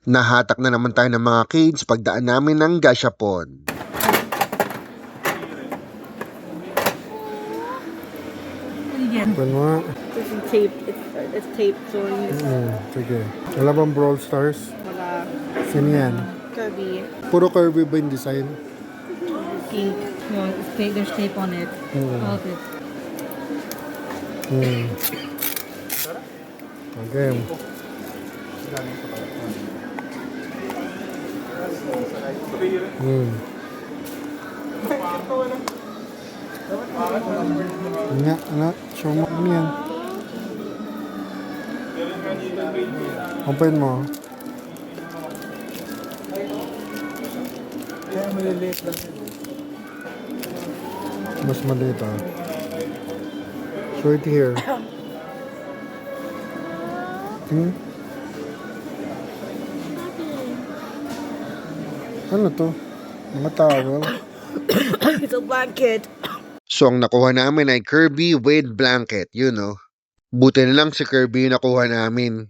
Nahatak na naman tayo ng mga cage pagdaan namin ng Gashapon. Open mo nga. This is tape. It's tape, so Sige. Wala bang Brawl Stars? wala. Sino yan? Kirby. Puro Kirby ba yung design? Pink. No, it's tape. There's tape on it. All of it. Okay. Nga, anak. Show mo ano yan. Open mo. Mas maliit ah. Show it here. Ano to? Mga towel? It's a blanket. So ang nakuha namin ay Kirby with blanket, you know. Buti na lang si Kirby yung nakuha namin.